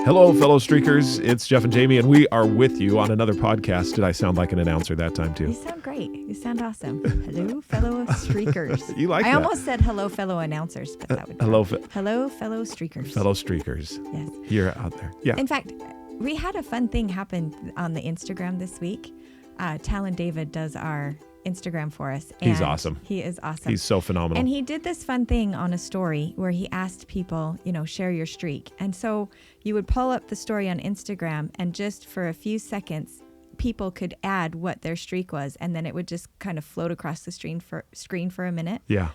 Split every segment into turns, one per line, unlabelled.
Hello, fellow streakers. It's Jeff and Jamie, and we are with you on another podcast. Did I sound like an announcer that time, too?
You sound great. You sound awesome. Hello, fellow streakers.
You like
I
that?
almost said hello, fellow announcers, but that would be
Hello,
hello, fellow streakers.
fellow streakers.
Yes.
Here, out there. Yeah.
In fact, we had a fun thing happen on the Instagram this week. Talon David does our Instagram for us.
He's
and
awesome.
He is awesome.
He's so phenomenal.
And he did this fun thing on a story where he asked people, share your streak. And so you would pull up the story on Instagram, and just for a few seconds, people could add what their streak was, and then it would just kind of float across the screen for a minute.
Yeah.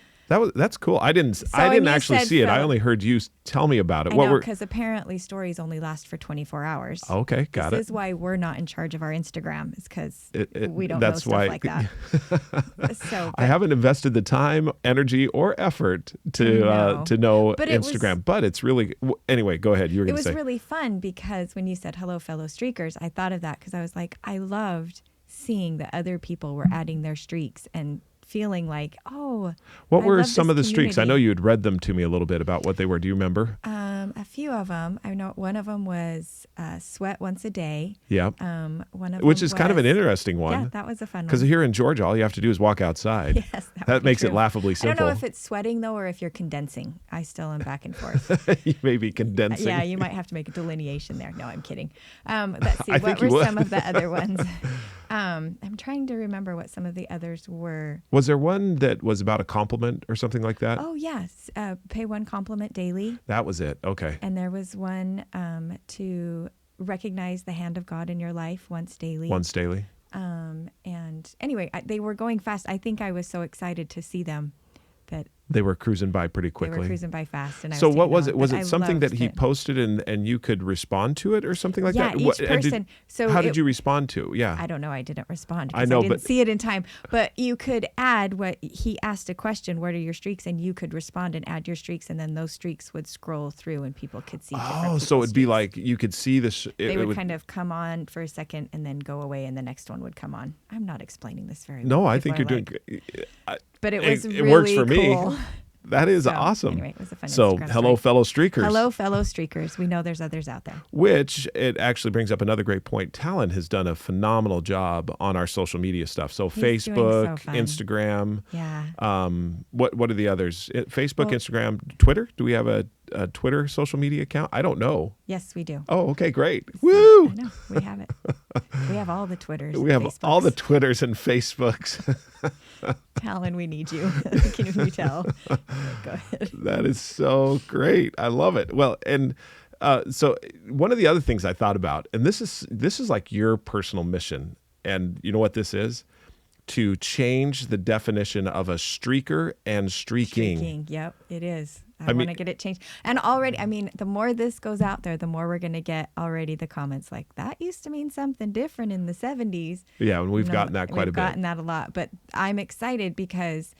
That's cool. I didn't
and you
actually
said
see it. I
fellow-
only heard you tell me about it.
I know, because apparently stories only last for 24 hours.
Okay, got
This
it.
is why we're not in charge of our Instagram, is because we don't
that's
know stuff
why-
like that. So,
I haven't invested the time, energy, or effort to know
But it
Instagram. But it's really anyway. Go ahead. You were
It
going to
was
say
really fun because when you said hello, fellow streakers, I thought of that because I was like, I loved seeing that other people were adding their streaks and feeling like, oh,
What
I
were
love
some
this
of the streaks? I know
community.
you had read them to me a little bit about what they were. Do you remember?
A few of them. I know one of them was sweat once a day.
Yeah.
One of
Which
them
is kind of an
was-
interesting one.
Yeah, that was a fun
Because
one.
here in Georgia, all you have to do is walk outside.
Yes, that would
that
be
makes it
true.
laughably
I
simple.
don't know if it's sweating though, or if you're condensing. I still am back and forth.
You may be condensing.
Yeah, you might have to make a delineation there. No, I'm kidding. Let's see.
I
What
think you
were
would.
some of the other ones? I'm trying to remember what some of the others were.
Was there one that was about a compliment or something like that?
Oh, yes. Pay one compliment daily.
That was it. Okay.
And there was one to recognize the hand of God in your life once daily.
Once daily.
And anyway, they were going fast. I think I was so excited to see them that
They were cruising by pretty
they
quickly.
were cruising by fast. And I
So
was
what
taking
was
on,
it? Was
but
it
I
something that
loved
he
it.
posted and you could respond to it or something like
Yeah,
that?
each
And
person. So
how
it-
did you respond to? Yeah.
I don't know. I didn't respond
I
because I,
know,
didn't
but-
see it in time. But you could add what he asked a question, what are your streaks? And you could respond and add your streaks. And then those streaks would scroll through and people could see different
Oh,
people's
so it'd be
streaks.
like you could see this.
They would kind of come on for a second and then go away and the next one would come on. I'm not explaining this very well.
No, I
People
think you're
are
doing.
like- But it was
it works
really
for me.
cool.
That is
So,
awesome.
anyway, it was a fun
So,
Instagram
hello,
story.
fellow streakers.
Hello, fellow streakers. We know there's others out there.
Which it actually brings up another great point. Talon has done a phenomenal job on our social media stuff. So
He's doing
Facebook,
so fun.
Instagram.
Yeah.
What are the others? Facebook,
Well-
Instagram, Twitter. Do we have a Twitter social media account? I don't know.
Yes, we do.
Oh, okay, great. Woo!
I know. We have it. We have all the Twitters.
We
and
have all the
Facebooks.
Twitters and Facebooks.
Talon, we need you. Can you tell? Go ahead.
That is so great. I love it. Well, and so one of the other things I thought about, and this is like your personal mission, and you know what this is? To change the definition of a streaker and streaking.
Yep, it is. I
mean-
want to get it changed. And already, the more this goes out there, the more we're going to get already the comments like, that used to mean something different in the 70s.
Yeah, and we've
No,
gotten that quite a
We've
bit.
gotten that a lot. But I'm excited because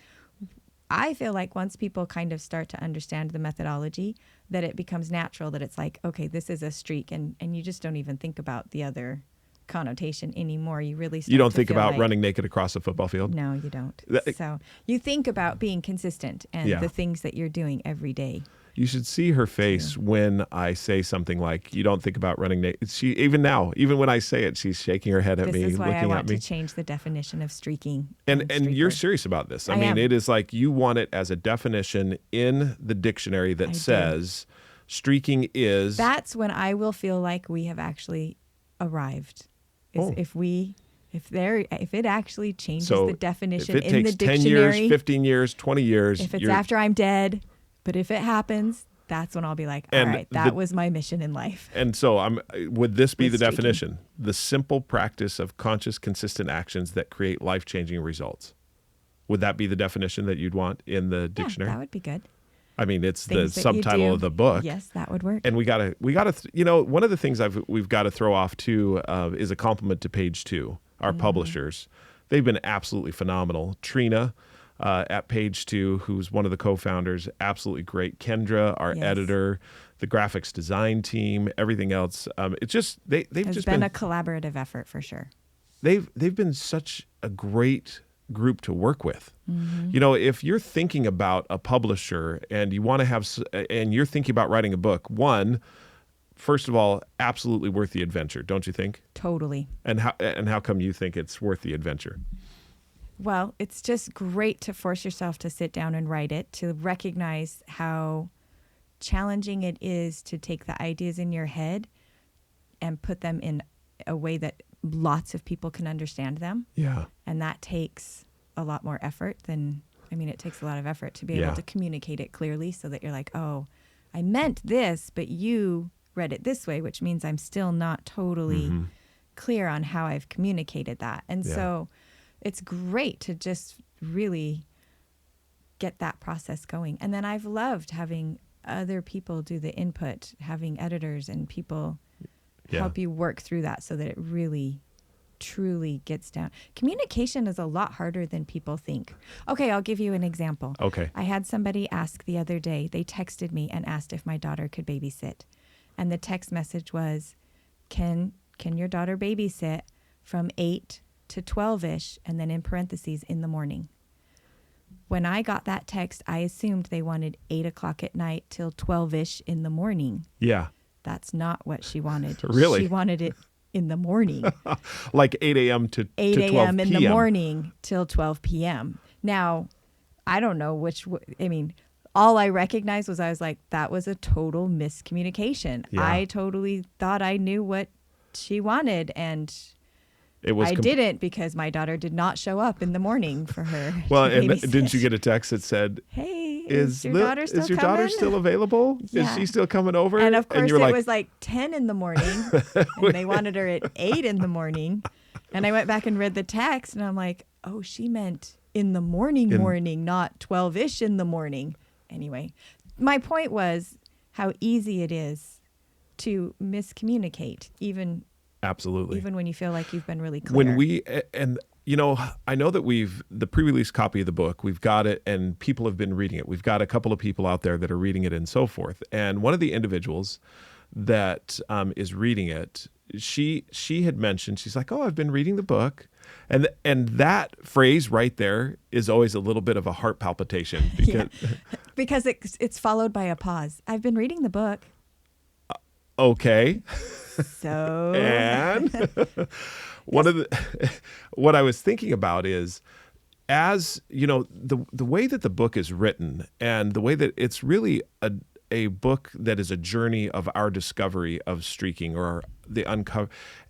I feel like once people kind of start to understand the methodology, that it becomes natural that it's like, okay, this is a streak. And you just don't even think about the other connotation anymore. You really start
You don't
to
think
feel
about
like,
running naked across a football field?
No, you don't.
That-
So you think about being consistent and
Yeah.
the things that you're doing every day.
You should see her face when I say something like, you don't think about running naked. She, even now, even when I say it, she's shaking her head at
This
me,
is why I
looking at
want
me.
to change the definition of streaking.
And you're
streaker.
serious about this. I
I
mean,
am.
it is like you want it as a definition in the dictionary that
I do.
says streaking is.
That's when I will feel like we have actually arrived. Is
Oh.
if it actually changes
so
the definition
if it
in
takes
the
10
dictionary.
years, 15 years, 20 years.
If it's
you're-
after I'm dead, but if it happens, that's when I'll be like, all
And
right, that
the-
was my mission in life.
And so would this be
With
the
streaking.
definition? The simple practice of conscious, consistent actions that create life-changing results. Would that be the definition that you'd want in the dictionary?
Yeah, that would be good.
I mean, it's
Things
the
that you
subtitle
do.
of the book.
Yes, that would work.
And we gotta, one of the things we've got to throw off too is a compliment to Page Two, our publishers. They've been absolutely phenomenal. Trina at Page Two, who's one of the co-founders, absolutely great. Kendra, our
Yes.
editor, the graphics design team, everything else. It's just they've
It's
just
been a collaborative effort for sure.
they've been such a great group to work with.
Mm-hmm.
You know, if you're thinking about a publisher and you want to have, and you're thinking about writing a book, one, first of all, absolutely worth the adventure, don't you think?
Totally.
And how come you think it's worth the adventure?
Well, it's just great to force yourself to sit down and write it, to recognize how challenging it is to take the ideas in your head and put them in a way that lots of people can understand them.
Yeah.
And that takes a lot more effort it takes a lot of effort to be
Yeah.
able to communicate it clearly so that you're like, oh, I meant this, but you read it this way, which means I'm still not totally clear on how I've communicated that. And
Yeah.
so it's great to just really get that process going. And then I've loved having other people do the input, having editors and people help you work through that so that it really truly gets down. Communication is a lot harder than people think. Okay, I'll give you an example.
Okay.
I had somebody ask the other day, they texted me and asked if my daughter could babysit. And the text message was, can your daughter babysit from 8 to 12-ish, and then in parentheses, in the morning? When I got that text, I assumed they wanted 8 o'clock at night till 12-ish in the morning.
Yeah.
That's not what she wanted.
Really?
She wanted it in the morning.
Like 8 a.m. to
8
12
a.m. in the
p.m.
morning till 12 p.m. Now, I don't know all I recognized was I was like, that was a total miscommunication.
Yeah.
I totally thought I knew what she wanted, and
It was
I didn't, because my daughter did not show up in the morning for her.
Well,
to
and
babysit.
didn't you get a text that said,
Hey, is your daughter still
is your
coming?
daughter still available?
Yeah.
Is she still coming over?
And of course,
you're
it
like,
was like 10 in the morning, and they wanted her at 8 in the morning. And I went back and read the text, and I'm like, oh, she meant in the morning, not 12-ish in the morning. Anyway, my point was how easy it is to miscommunicate, even
absolutely.
when you feel like you've been really clear.
I know that the pre-release copy of the book, we've got it and people have been reading it. We've got a couple of people out there that are reading it and so forth. And one of the individuals that is reading it, she had mentioned, she's like, oh, I've been reading the book. And that phrase right there is always a little bit of a heart palpitation.
Because it's followed by a pause. I've been reading the book.
Okay.
So.
And what I was thinking about is, as you know, the way that the book is written and the way that it's really a book that is a journey of our discovery of streaking, or the uncover.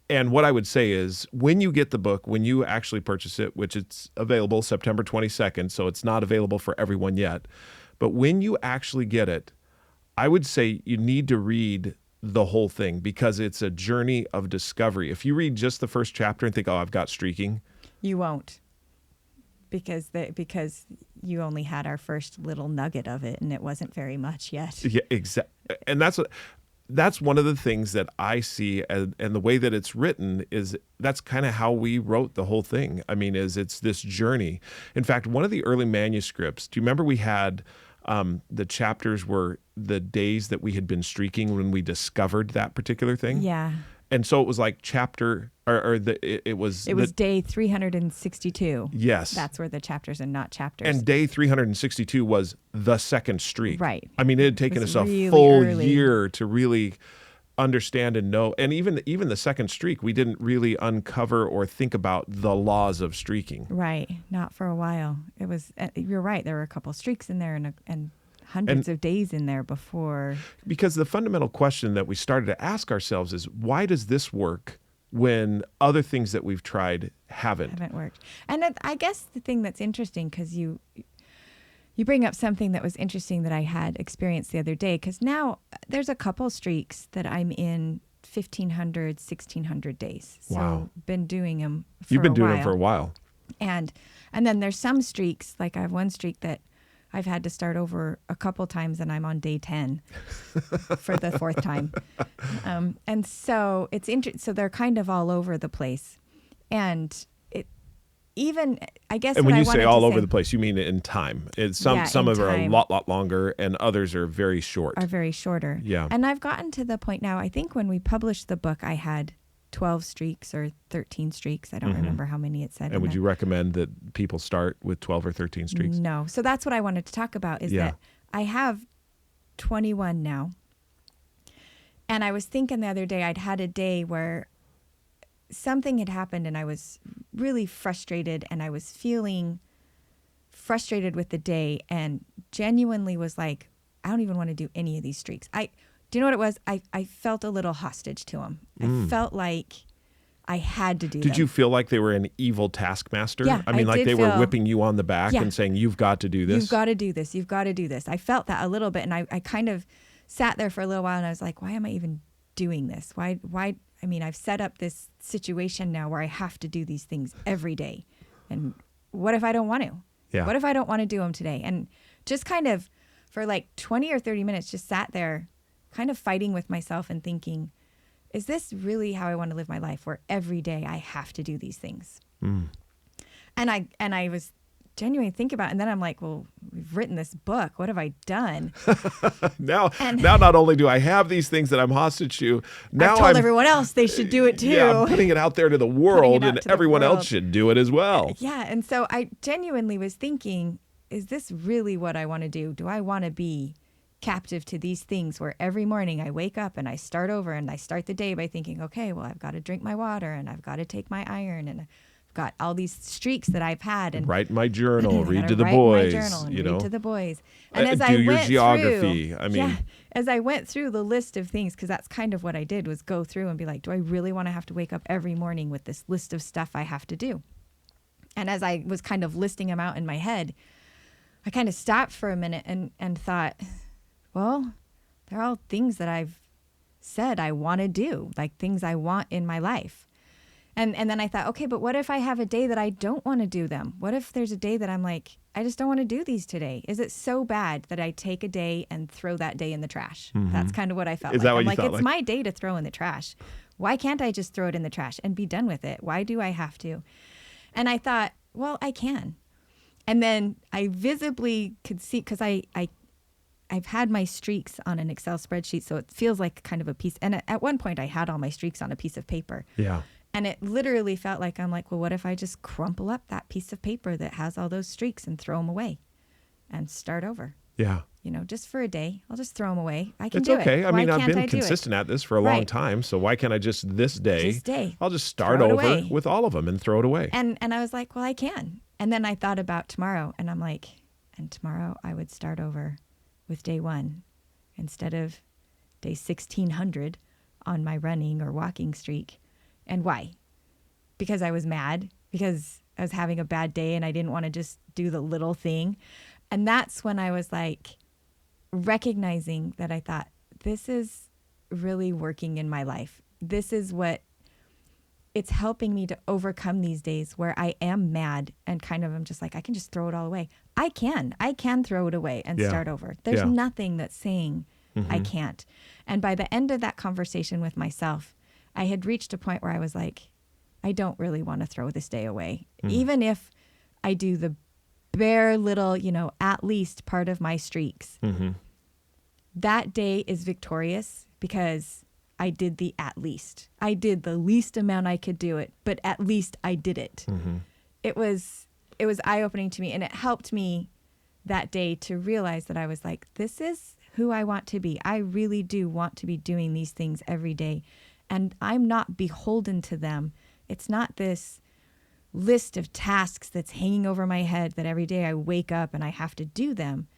And what I would say is, when you get the book, when you actually purchase it, which it's available September 22nd, so it's not available for everyone yet, but when you actually get it, I would say you need to read the whole thing, because it's a journey of discovery. If you read just the first chapter and think, oh, I've got streaking,
you won't, because you only had our first little nugget of it, and it wasn't very much yet.
Yeah, exactly. And that's one of the things that I see, and the way that it's written is that's kind of how we wrote the whole thing. I mean, it's this journey. In fact, one of the early manuscripts, do you remember we had the chapters were the days that we had been streaking when we discovered that particular thing?
Yeah.
And so it was like chapter, it was
day 362.
Yes.
That's where the chapters and not chapters.
And day 362 was the second streak.
Right.
I mean, it had taken us a
really
full
early.
year to really understand and know. And even the second streak, we didn't really uncover or think about the laws of streaking.
Right. Not for a while. It was, you're right. There were a couple streaks in there and hundreds of days in there before.
Because the fundamental question that we started to ask ourselves is, why does this work when other things that we've tried haven't
worked? And I guess the thing that's interesting, because you bring up something that was interesting that I had experienced the other day, because now there's a couple streaks that I'm in 1,500, 1,600 days. So
Wow.
been doing them for a while.
You've been doing them for a while.
And then there's some streaks, like I have one streak that I've had to start over a couple times, and I'm on day 10 for the fourth time. And so it's so they're kind of all over the place. And I guess.
And when you say all over the place, you mean in time. Some of them are a lot longer, and others are very short.
Are very shorter.
Yeah.
And I've gotten to the point now, I think when we published the book, I had 12 streaks or 13 streaks. I don't remember how many it said.
And would you recommend that people start with 12 or 13 streaks?
No. So that's what I wanted to talk about, is that I have 21 now. And I was thinking the other day, I'd had a day where something had happened and I was really frustrated, and I was feeling frustrated with the day, and genuinely was like, I don't even want to do any of these streaks. Do you know what it was? I felt a little hostage to them. I felt like I had to do them.
Did you feel like they were an evil taskmaster?
Yeah,
I mean,
I
like
did
they were
feel-
whipping you on the back
Yeah.
and saying, you've got to do this?
You've got to do this. You've got to do this. I felt that a little bit, and I kind of sat there for a little while, and I was like, why am I even doing this? Why? I mean, I've set up this situation now where I have to do these things every day. And what if I don't want to?
Yeah.
What if I don't want to do them today? And just kind of for like 20 or 30 minutes, just sat there kind of fighting with myself and thinking, is this really how I want to live my life, where every day I have to do these things? And I was genuinely thinking about it, and then I'm like, well, we've written this book. What have I done?
Now not only do I have these things that I'm hostage to, now
I've told
I'm
everyone else they should do it too.
Yeah, I'm putting it out there to the world,
out
and
to the
everyone else
world.
should do it as well.
Yeah. And so I genuinely was thinking, is this really what I want to do? Do I want to be captive to these things where every morning I wake up and I start over, and I start the day by thinking, okay, well, I've got to drink my water, and I've got to take my iron, and I've got all these streaks that I've had, and
Write my journal,
I
read
gotta
to the
write
boys,
my journal and
you
read
know.
to the boys. And
Uh,
as
do
I
your
went
geography.
through,
I mean-
as I went through the list of things, because that's kind of what I did, was go through and be like, do I really want to have to wake up every morning with this list of stuff I have to do? And as I was kind of listing them out in my head, I kind of stopped for a minute and thought, well, they're all things that I've said I want to do, like things I want in my life. And then I thought, okay, but what if I have a day that I don't want to do them? What if there's a day that I'm like, I just don't want to do these today? Is it so bad that I take a day and throw that day in the trash? That's kind of what I felt
Is
like.
that what
I'm
you
like,
thought,
it's
like?
my day to throw in the trash. Why can't I just throw it in the trash and be done with it? Why do I have to? And I thought, well, I can. And then I visibly could see, because I've had my streaks on an Excel spreadsheet, so it feels like kind of a piece. And at one point, I had all my streaks on a piece of paper.
Yeah.
And it literally felt like, I'm like, well, what if I just crumple up that piece of paper that has all those streaks and throw them away and start over?
Yeah.
You know, just for a day, I'll just throw them away. I can
It's
do
okay.
it.
I
Why
mean, I've
can't
been
I do it?
consistent at this for a long
Right.
time, so why can't I just this day, I'll just start
Throw it
over
away.
with all of them and throw it away.
And I was like, well, I can. And then I thought about tomorrow, and I'm like, and tomorrow I would start over with day 1 instead of day 1600 on my running or walking streak. And why? Because I was mad, because I was having a bad day and I didn't want to just do the little thing. And that's when I was like recognizing that I thought, this is really working in my life. This is what it's helping me to overcome these days where I am mad and kind of I'm just like, I can just throw it all away. I can throw it away and
Yeah.
start over. There's
Yeah.
nothing that's saying I can't. And by the end of that conversation with myself, I had reached a point where I was like, I don't really want to throw this day away. Even if I do the bare little, at least part of my streaks. That day is victorious because I did the at least. I did the least amount I could do it, but at least I did it. It was eye-opening to me, and it helped me that day to realize that I was like, this is who I want to be. I really do want to be doing these things every day, and I'm not beholden to them. It's not this list of tasks that's hanging over my head that every day I wake up and I have to do them.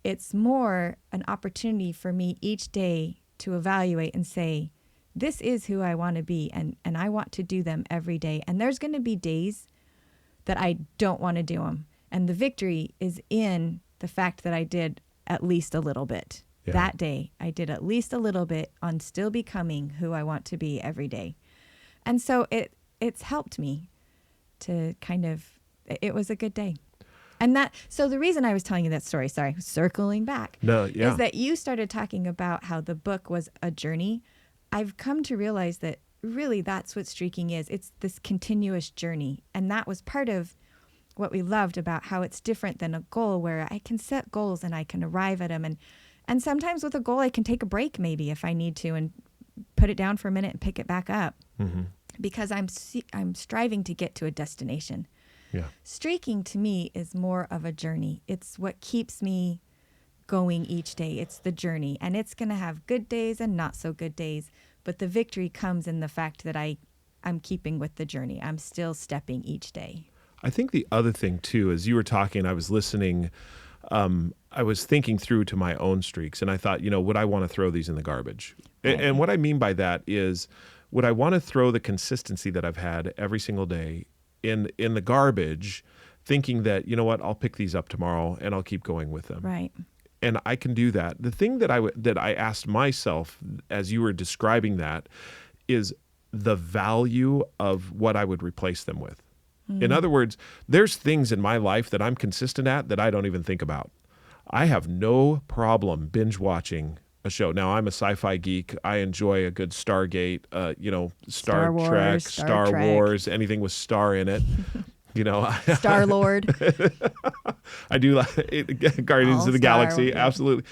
It's more an opportunity for me each day to evaluate and say, this is who I want to be, and I want to do them every day. And there's going to be days that I don't want to do them. And the victory is in the fact that I did at least a little bit.
Yeah.
That day, I did at least a little bit on still becoming who I want to be every day. And so it's helped me to kind of, it was a good day. And so the reason I was telling you that story, sorry, circling back,
No, yeah.
is that you started talking about how the book was a journey. I've come to realize that really that's what streaking is. It's this continuous journey. And that was part of what we loved about how it's different than a goal, where I can set goals and I can arrive at them. And sometimes with a goal, I can take a break maybe if I need to and put it down for a minute and pick it back up because I'm striving to get to a destination.
Yeah.
Streaking to me is more of a journey. It's what keeps me going each day. It's the journey, and it's going to have good days and not so good days. But the victory comes in the fact that I'm keeping with the journey. I'm still stepping each day.
I think the other thing too, as you were talking, I was listening. I was thinking through to my own streaks, and I thought, would I want to throw these in the garbage?
Right.
And what I mean by that is, would I want to throw the consistency that I've had every single day in the garbage, thinking that, I'll pick these up tomorrow and I'll keep going with them.
Right.
And I can do that. The thing that I asked myself as you were describing that is the value of what I would replace them with. In other words, there's things in my life that I'm consistent at that I don't even think about. I have no problem binge watching a show. Now, I'm a sci-fi geek. I enjoy a good Stargate, Star
Wars,
Trek,
Star
Star
Trek.
Wars, anything with star in it.
Star-Lord.
I do like Guardians
All
of the
Star,
Galaxy,
yeah.
absolutely.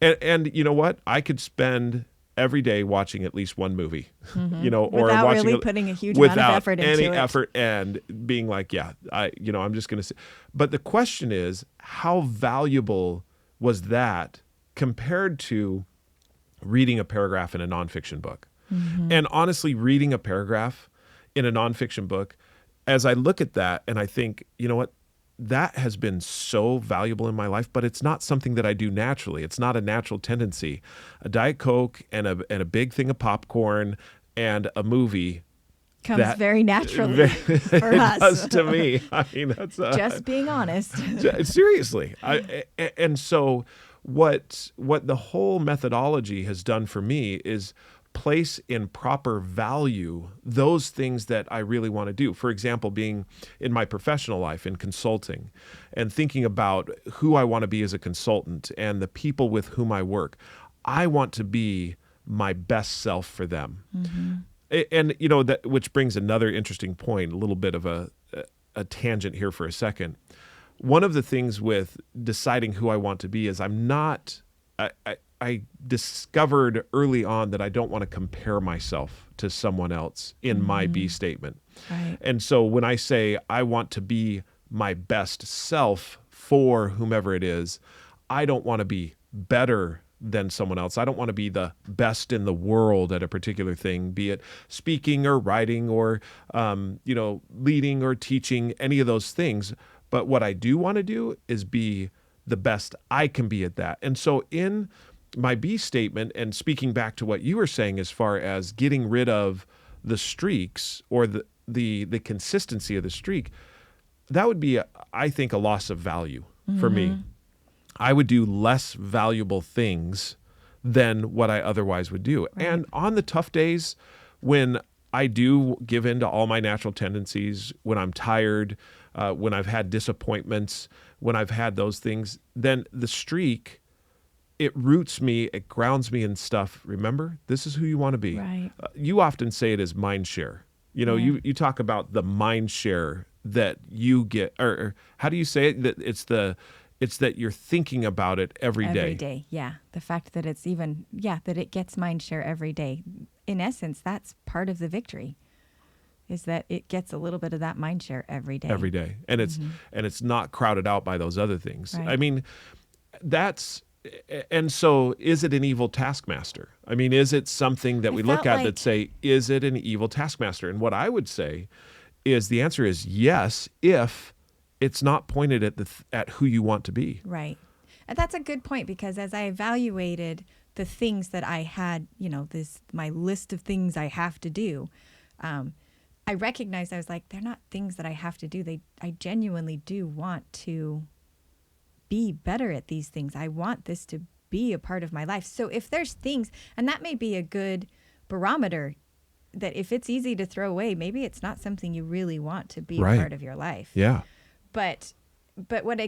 And you know what? I could spend every day watching at least one movie, or
Without
watching
really putting a huge amount of
without
effort into
any
it.
effort, and being like, I'm just going to say. But the question is, how valuable was that compared to reading a paragraph in a nonfiction book? And honestly, reading a paragraph in a nonfiction book, as I look at that and I think, you know what, that has been so valuable in my life, but it's not something that I do naturally. It's not a natural tendency. A Diet Coke and a big thing of popcorn and a movie
Comes very naturally for
it
us.
does to me. I mean, that's
Just being honest.
seriously. And so what the whole methodology has done for me is place in proper value those things that I really want to do. For example, being in my professional life in consulting and thinking about who I want to be as a consultant and the people with whom I work. I want to be my best self for them. And that, which brings another interesting point, a little bit of a tangent here for a second. One of the things with deciding who I want to be is I discovered early on that I don't want to compare myself to someone else in my B statement.
Right.
And so when I say I want to be my best self for whomever it is, I don't want to be better than someone else. I don't want to be the best in the world at a particular thing, be it speaking or writing or, leading or teaching, any of those things. But what I do want to do is be the best I can be at that. And so in my B statement, and speaking back to what you were saying as far as getting rid of the streaks or the consistency of the streak, that would be, I think, a loss of value for me. I would do less valuable things than what I otherwise would do.
Right.
And on the tough days when I do give in to all my natural tendencies, when I'm tired, when I've had disappointments, when I've had those things, then the streak, it roots me, it grounds me in stuff. Remember, this is who you want to be.
Right.
You often say it as mind share. You talk about the mind share that you get, or how do you say it? That it's that you're thinking about it every day.
Every day, yeah. The fact that it's that it gets mind share every day. In essence, that's part of the victory, is that it gets a little bit of that mind share every day.
Every day. And it's not crowded out by those other things.
Right.
I mean, and so is it an evil taskmaster? I mean, is it something that we look at that say, is it an evil taskmaster? And what I would say is the answer is yes, if it's not pointed at who you want to be.
Right. And that's a good point, because as I evaluated the things that I had, my list of things I have to do, I recognized, I was like, they're not things that I have to do. I genuinely do want to be better at these things. I want this to be a part of my life. So if there's things, and that may be a good barometer, that if it's easy to throw away, maybe it's not something you really want to be
Right.
a part of your life.
Yeah.
But what I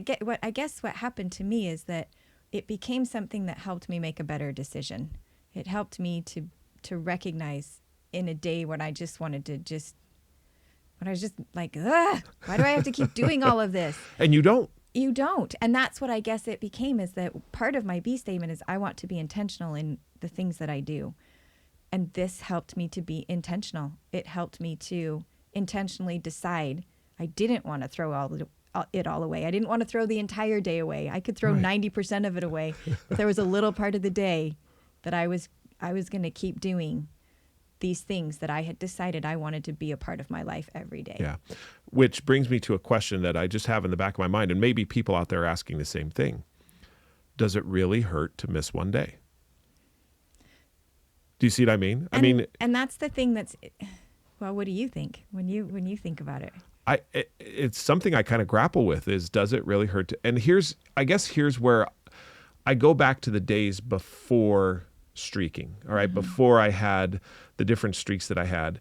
guess what happened to me is that it became something that helped me make a better decision. It helped me to recognize in a day when I just wanted to when I was just like, ugh, why do I have to keep doing all of this?
And you don't.
You don't. And that's what I guess it became, is that part of my B statement is I want to be intentional in the things that I do. And this helped me to be intentional. It helped me to intentionally decide I didn't want to throw it all away. I didn't want to throw the entire day away. I could throw
Right.
90% of it away. But there was a little part of the day that I was going to keep doing these things that I had decided I wanted to be a part of my life every day.
Yeah. Which brings me to a question that I just have in the back of my mind, and maybe people out there are asking the same thing. Does it really hurt to miss one day? Do you see what I mean?
And that's the thing that's, well, what do you think when you think about it?
It's something I kind of grapple with is, does it really hurt to, and I guess here's where I go back to the days before streaking, all right, before I had the different streaks that I had.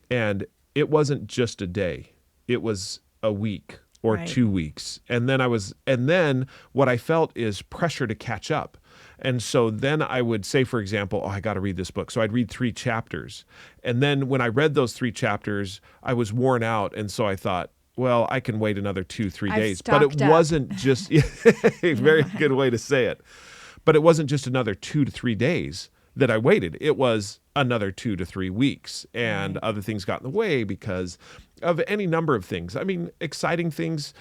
And it wasn't just a day. It was a week or
Right.
2 weeks. And then what I felt is pressure to catch up. And so then I would say, for example, I got to read this book. So I'd read 3 chapters. And then when I read those 3 chapters, I was worn out. And so I thought, well, I can wait another 2-3
I've
days. But it
stocked up.
wasn't just a very good way to say it. But it wasn't just another 2 to 3 days that I waited. It was another 2 to 3 weeks. And other things got in the way because of any number of things. I mean, exciting things,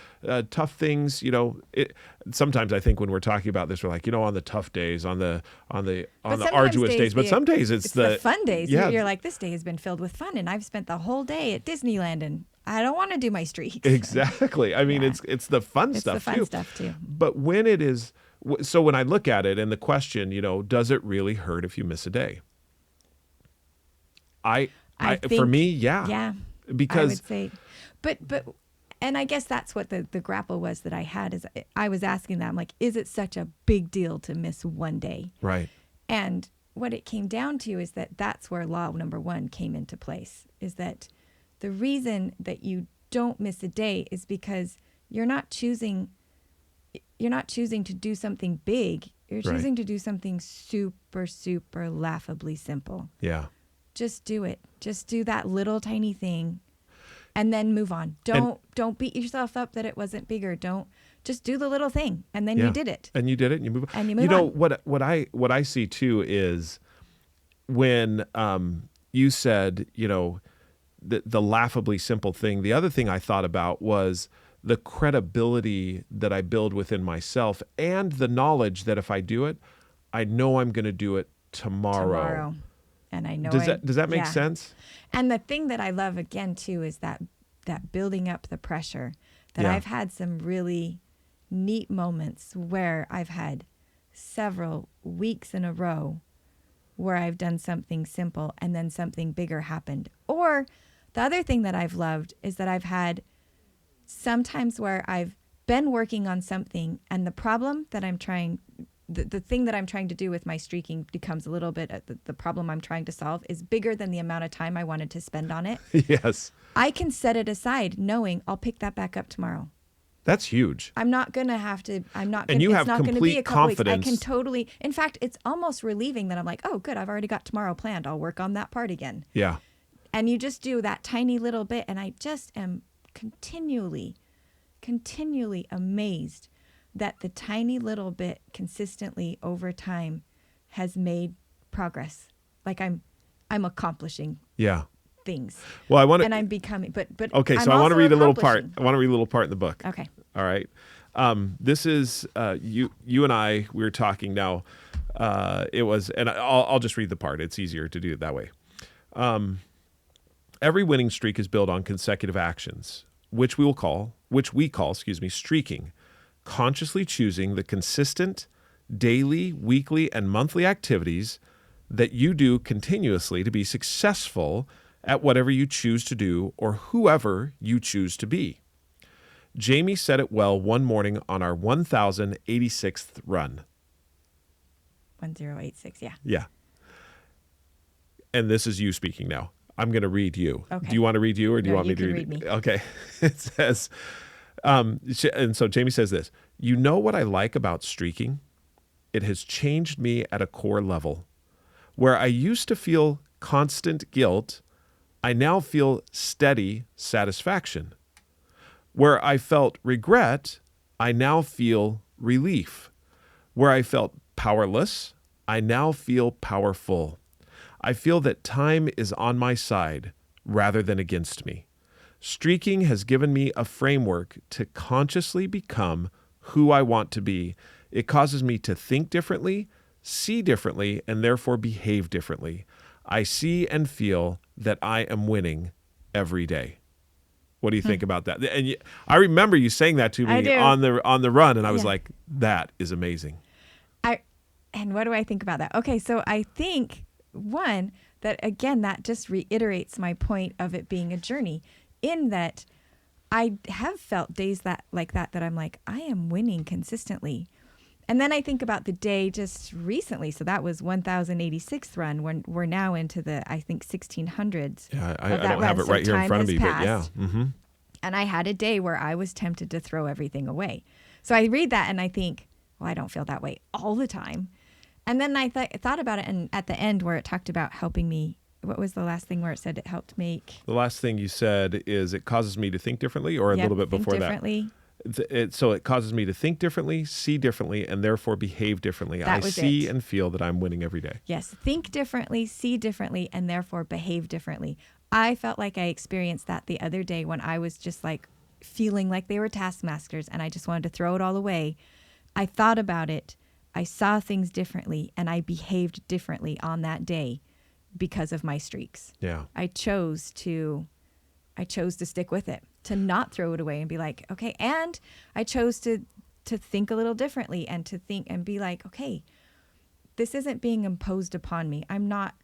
tough things, sometimes I think when we're talking about this, we're like, on the tough days, on the
sometimes
arduous days, but some days it's
the fun days.
Yeah.
You're like, this day has been filled with fun, and I've spent the whole day at Disneyland, and I don't want to do my streaks.
Exactly. I mean,
Yeah.
it's the fun
It's
stuff
the fun
too.
stuff too.
But when it is, so when I look at it and the question, does it really hurt if you miss a day?
I
for
think-
me, yeah.
Yeah. I
Because
would say, but and I guess that's what the grapple was that I had, is I was asking that. I'm like, is it such a big deal to miss one day?
right.
And what it came down to is that's where law number 1 came into place, is that the reason that you don't miss a day is because you're not choosing to do something big. You're
Right.
choosing to do something super, super laughably simple.
Yeah.
Just do it. Just do that little tiny thing and then move on. Don't beat yourself up that it wasn't bigger. Just do the little thing, and then
Yeah.
you did it.
And you did it and you move on.
And you move on.
What I see too is when you said, the laughably simple thing, the other thing I thought about was the credibility that I build within myself and the knowledge that if I do it, I know I'm going to do it tomorrow.
And I know
Does that make
yeah.
sense?
And the thing that I love again too is that building up the pressure. That
Yeah.
I've had some really neat moments where I've had several weeks in a row where I've done something simple and then something bigger happened. Or the other thing that I've loved is that I've had sometimes where I've been working on something, and the problem that I'm trying, the thing that I'm trying to do with my streaking becomes a little bit, the problem I'm trying to solve is bigger than the amount of time I wanted to spend on it.
Yes.
I can set it aside knowing I'll pick that back up tomorrow.
That's huge.
I'm not going to have to,
And you
it's
have
not going to
complete
be a couple weeks. I
confidence.
can totally, in fact, it's almost relieving that I'm like, oh, good, I've already got tomorrow planned. I'll work on that part again.
Yeah.
And you just do that tiny little bit. And I just am continually amazed that the tiny little bit consistently over time has made progress. Like I'm accomplishing
Yeah.
things.
Well, I want
And
to.
I'm becoming, but
Okay,
I'm
so I want to
also
read a little part.
accomplishing.
I want to read a little part in the book.
Okay.
All right. This is you and I. We were talking now. It was, and I'll just read the part. It's easier to do it that way. Every winning streak is built on consecutive actions, which we call, streaking. Consciously choosing the consistent daily, weekly, and monthly activities that you do continuously to be successful at whatever you choose to do or whoever you choose to be. Jamie said it well one morning on our 1086th run.
1086, yeah.
Yeah. And this is you speaking now. I'm going to read you.
Okay.
Do you want to read you or do you
No,
want
you
me to
can
read
read me.
Okay. It says, and so Jamie says this, you know what I like about streaking? It has changed me at a core level. Where I used to feel constant guilt, I now feel steady satisfaction. Where I felt regret, I now feel relief. Where I felt powerless, I now feel powerful. I feel that time is on my side rather than against me. Streaking has given me a framework to consciously become who I want to be. It causes me to think differently, see differently, and therefore behave differently. I see and feel that I am winning every day. What do you think about that? And I remember you saying that to me on the run, and I was like, that is amazing.
And what do I think about that? Okay, so I think, one, that again, that just reiterates my point of it being a journey, in that I have felt days like that I'm like, I am winning consistently. And then I think about the day just recently. So that was 1086th run, when we're now into the, I think, 1600s.
Yeah, I don't have it right here in front of me, but yeah. Mm-hmm.
And I had a day where I was tempted to throw everything away. So I read that and I think, well, I don't feel that way all the time. And then I thought about it, and at the end where it talked about helping me, what was the last thing where it said it helped make?
The last thing you said is it causes me to think differently, or a little bit before
differently.
That? So it causes me to think differently, see differently, and therefore behave differently. I see and feel that I'm winning every day.
Yes, think differently, see differently, and therefore behave differently. I felt like I experienced that the other day when I was just like feeling like they were taskmasters and I just wanted to throw it all away. I thought about it. I saw things differently, and I behaved differently on that day because of my streaks.
Yeah.
I chose to stick with it, to not throw it away and be like, okay. And I chose to think a little differently, and to think and be like, okay, this isn't being imposed upon me. I'm not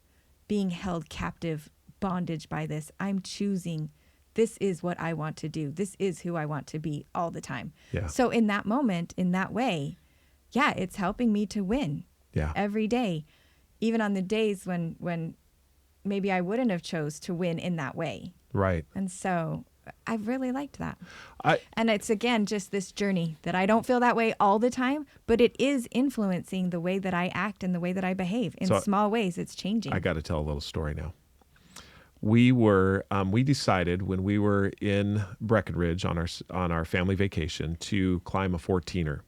being held captive bondage by this. I'm choosing, this is what I want to do. This is who I want to be all the time.
Yeah.
So in that moment, in that way, yeah, it's helping me to win every day, even on the days when maybe I wouldn't have chose to win in that way.
Right.
And so I really liked that. And it's, again, just this journey that I don't feel that way all the time, but it is influencing the way that I act and the way that I behave. In small ways, it's changing.
I got to tell a little story now. We decided when we were in Breckenridge on our family vacation to climb a 14er.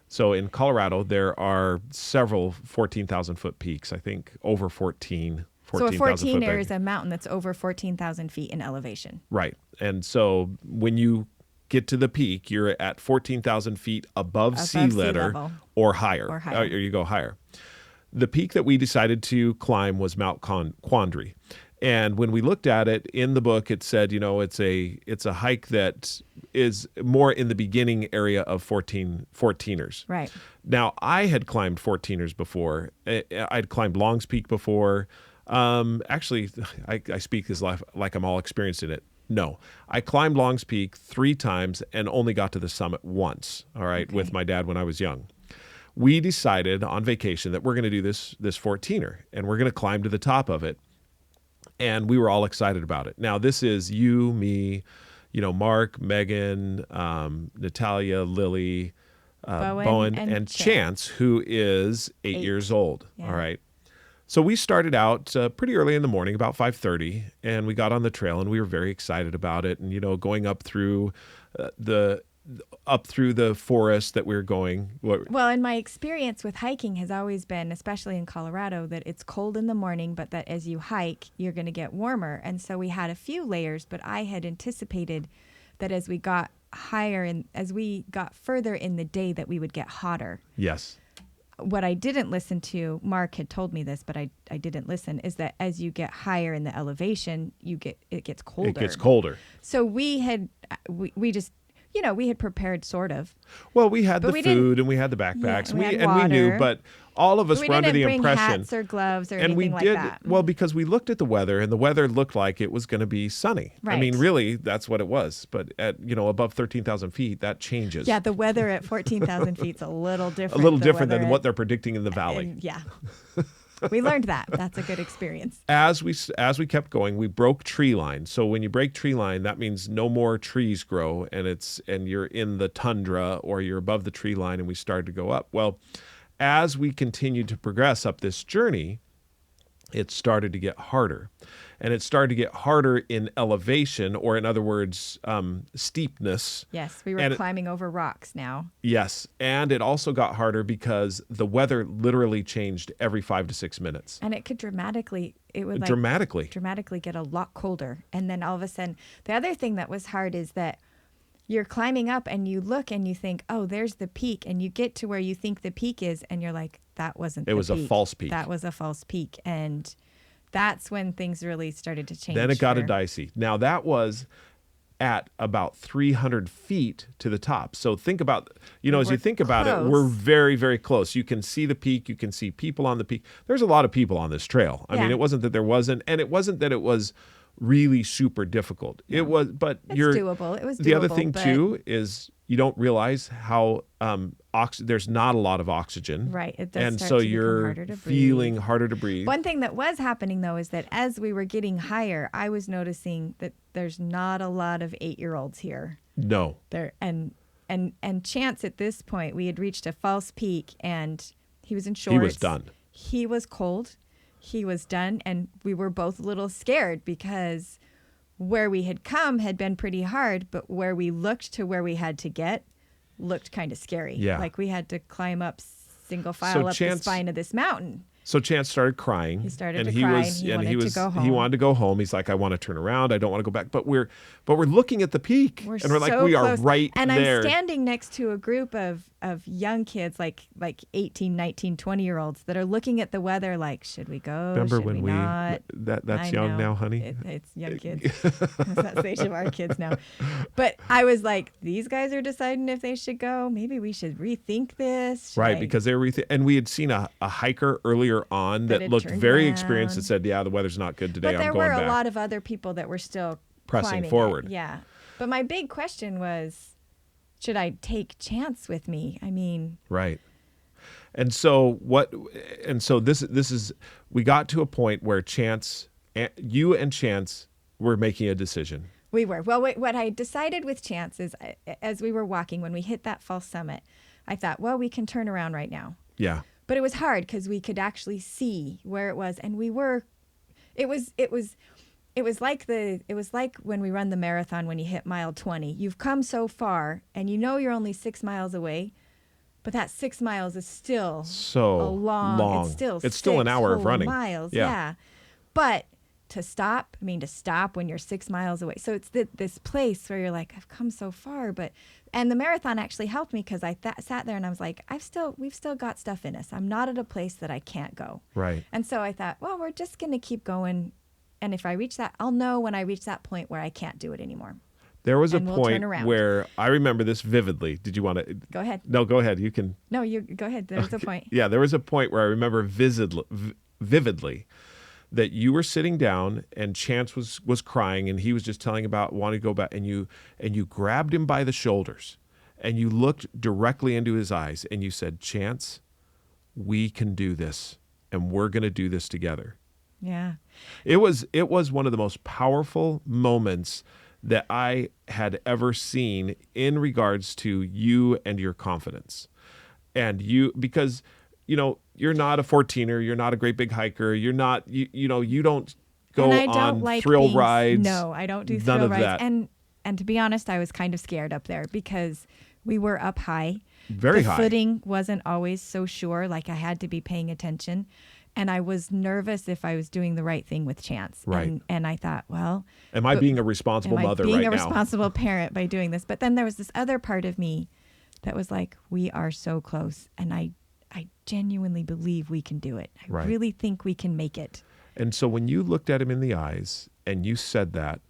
So in Colorado, there are several 14,000 foot peaks, I think over 14,000
so a 14er
foot
is a mountain that's over 14,000 feet in elevation.
Right. And so when you get to the peak, you're at 14,000 feet above sea level or higher. Or you go higher. The peak that we decided to climb was Mount Quandary. And when we looked at it in the book, it said, it's a hike that is more in the beginning area of 14ers.
Right.
Now, I had climbed 14ers before. I'd climbed Long's Peak before. Actually, I speak as like I'm all experienced in it. No, I climbed Long's Peak 3 times and only got to the summit once. All right, with my dad when I was young. We decided on vacation that we're going to do this 14er, and we're going to climb to the top of it. And we were all excited about it. Now, this is you, me, Mark, Megan, Natalia, Lily, Bowen, and Chance, who is 8 years old. Yeah. All right. So we started out pretty early in the morning, about 5:30, and we got on the trail, and we were very excited about it. And, going up through the forest that we were going.
Well, and my experience with hiking has always been, especially in Colorado, that it's cold in the morning, but that as you hike, you're going to get warmer. And so we had a few layers, but I had anticipated that as we got higher and as we got further in the day, that we would get hotter.
Yes.
What I didn't listen to, Mark had told me this, but I didn't listen, is that as you get higher in the elevation, it gets colder.
It gets colder.
So we just we had prepared sort of.
Well, we had the food and we had the backpacks and we knew, but all of us were under the impression. We didn't bring hats
or gloves or anything like that.
Well, because we looked at the weather and the weather looked like it was going to be sunny.
Right.
I mean, really, that's what it was. But at above 13,000 feet, that changes.
Yeah, the weather at 14,000 feet is a little different.
A little different than what they're predicting in the valley.
Yeah. We learned that. That's a good experience.
As we kept going, we broke tree line. So when you break tree line, that means no more trees grow, and you're in the tundra or you're above the tree line, and we started to go up. Well, as we continued to progress up this journey, it started to get harder. and it started to get harder in elevation, or in other words, steepness.
Yes, we were
And
climbing over rocks now.
yes, and it also got harder because the weather literally changed every 5 to 6 minutes.
And it could it would like
Dramatically.
dramatically get a lot colder. And then all of a sudden, the other thing that was hard is that you're climbing up and you look and you think, oh, there's the peak. And you get to where you think the peak is and you're like, that wasn't the peak.
It was a false peak.
That was a false peak. And that's when things really started to change.
Then it got dicey. Now that was at about 300 feet to the top. So think about, as you think about it, we're very, very close. You can see the peak. You can see people on the peak. There's a lot of people on this trail. I mean, it wasn't that there wasn't, and it wasn't that it was really super difficult. No. It was, but
it's doable. It was doable.
The other thing too is you don't realize how there's not a lot of oxygen.
Right. It does
and
start
so
to
you're
harder to
feeling harder to breathe.
One thing that was happening though is that as we were getting higher, I was noticing that there's not a lot of 8-year-olds here.
No.
There and Chance at this point, we had reached a false peak and he was in shorts.
He was done.
He was cold. He was done, and we were both a little scared because where we had come had been pretty hard, but where we looked to where we had to get looked kind of scary.
Yeah.
Like we had to climb up single file up the spine of this mountain.
So Chance started crying.
He started to cry, and he wanted to go home.
He wanted to go home. He's like, I want to turn around. I don't want to go back. But we're looking at the peak, and we're like, we are right
and
there.
I'm standing next to a group of young kids, like 18, 19, 20-year-olds that are looking at the weather like, should we go?
Remember
should
when
we not?
That's young now, honey?
It's young kids. It's that stage of our kids now. But I was like, these guys are deciding if they should go. Maybe we should rethink this.
Right, because they were and we had seen a hiker earlier on that looked very experienced and said, yeah, the weather's not good today.
But there
I'm going
were
back.
a lot of other people that were still
pressing forward.
Yeah. But my big question was, should I take Chance with me? I mean,
right. And so this is, we got to a point where you and Chance were making a decision.
We were. Well, what I decided with Chance is, as we were walking, when we hit that false summit, I thought, well, we can turn around right now.
Yeah.
But it was hard because we could actually see where it was, and we were. It was like when we run the marathon when you hit mile 20. You've come so far, and you know you're only 6 miles away, but that 6 miles is still
so long.
It's
still an hour of running.
Miles, yeah. But to stop when you're 6 miles away. So it's this place where you're like, I've come so far, and the marathon actually helped me because I sat there and I was like, we've still got stuff in us. I'm not at a place that I can't go.
Right.
And so I thought, well, we're just going to keep going. And if I reach that, I'll know when I reach that point where I can't do it anymore.
There was a point where I remember this vividly. Did you want to?
Go ahead.
No, go ahead. You can.
No, you go ahead. There was a point.
Yeah, there was a point where I remember vividly that you were sitting down and Chance was crying and he was just telling about wanting to go back, and you grabbed him by the shoulders and you looked directly into his eyes and you said, Chance, we can do this and we're going to do this together.
Yeah.
It was one of the most powerful moments that I had ever seen in regards to you and your confidence. And because you're not a 14er, you're not a great big hiker, you're not you don't go on thrill rides.
No, I don't do thrill rides. That. And to be honest, I was kind of scared up there because we were up high.
Very high.
The footing wasn't always so sure, like I had to be paying attention. And I was nervous if I was doing the right thing with Chance.
Right.
And I thought, well,
am I being a responsible mother right now?
Being a responsible parent by doing this. But then there was this other part of me that was like, we are so close. And I genuinely believe we can do it. I really think we can make it.
And so when you looked at him in the eyes and you said that,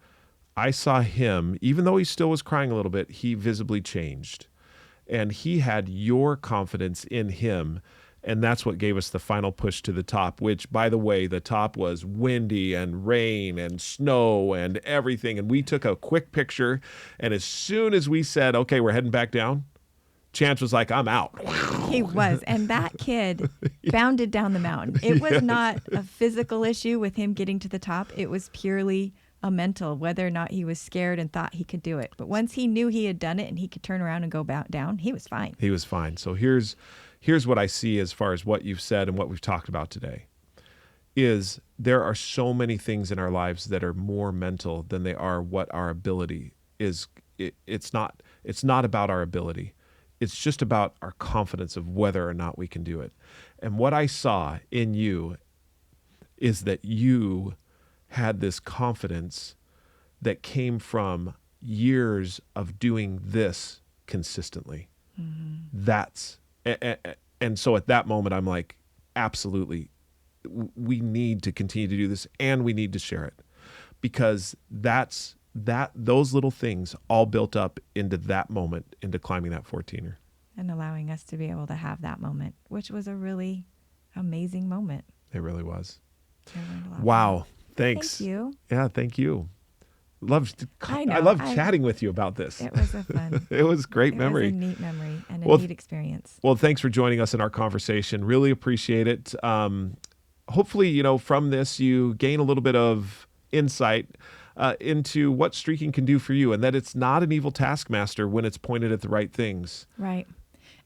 I saw him, even though he still was crying a little bit, he visibly changed. And he had your confidence in him. And that's what gave us the final push to the top, which, by the way, the top was windy and rain and snow and everything. And we took a quick picture. And as soon as we said, okay, we're heading back down, Chance was like, I'm out.
He was. And that kid bounded down the mountain. It was not a physical issue with him getting to the top. It was purely a mental, whether or not he was scared and thought he could do it. But once he knew he had done it and he could turn around and go back down, he was fine.
He was fine. So here's what I see as far as what you've said and what we've talked about today is there are so many things in our lives that are more mental than they are what our ability is. It's not about our ability. It's just about our confidence of whether or not we can do it. And what I saw in you is that you had this confidence that came from years of doing this consistently. And so at that moment, I'm like, absolutely, we need to continue to do this, and we need to share it, because those little things all built up into that moment, into climbing that 14er.
And allowing us to be able to have that moment, which was a really amazing moment.
It really was.
I learned a lot.
Wow. Thanks.
Thank you.
Yeah, thank you.
I know.
I love chatting with you about this.
It was a fun.
It was great memory.
It was a neat memory and a neat experience.
Well, thanks for joining us in our conversation. Really appreciate it. Hopefully, from this, you gain a little bit of insight into what streaking can do for you, and that it's not an evil taskmaster when it's pointed at the right things.
Right.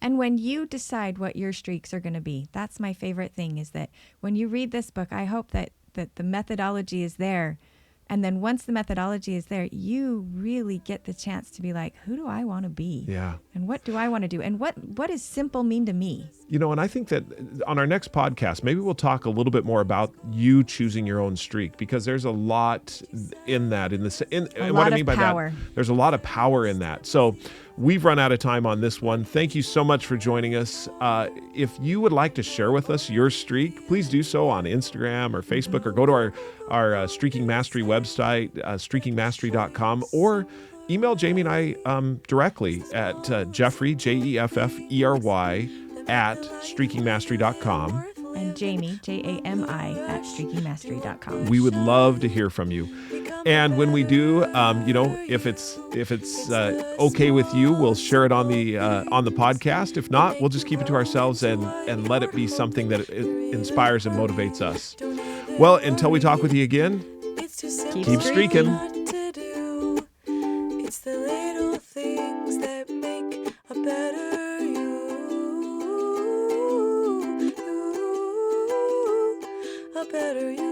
And when you decide what your streaks are going to be, that's my favorite thing, is that when you read this book, I hope that the methodology is there. And then once the methodology is there, you really get the chance to be like, who do I want to be?
Yeah.
And what do I want to do? And what does simple mean to me?
And I think that on our next podcast, maybe we'll talk a little bit more about you choosing your own streak, because there's a lot in that. What I mean by that, there's a lot of power in that. So we've run out of time on this one. Thank you so much for joining us. If you would like to share with us your streak, please do so on Instagram or Facebook, or go to our Streaking Mastery website, streakingmastery.com, or email Jamie and I directly at Jeffrey, Jeffery, at streakingmastery.com.
And Jamie, Jami, at streakingmastery.com.
We would love to hear from you. And when we do, if it's okay with you, we'll share it on the podcast. If not, we'll just keep it to ourselves and let it be something that inspires and motivates us. Well, until we talk with you again, keep streaking.
It's the little things that make a better you, a better you.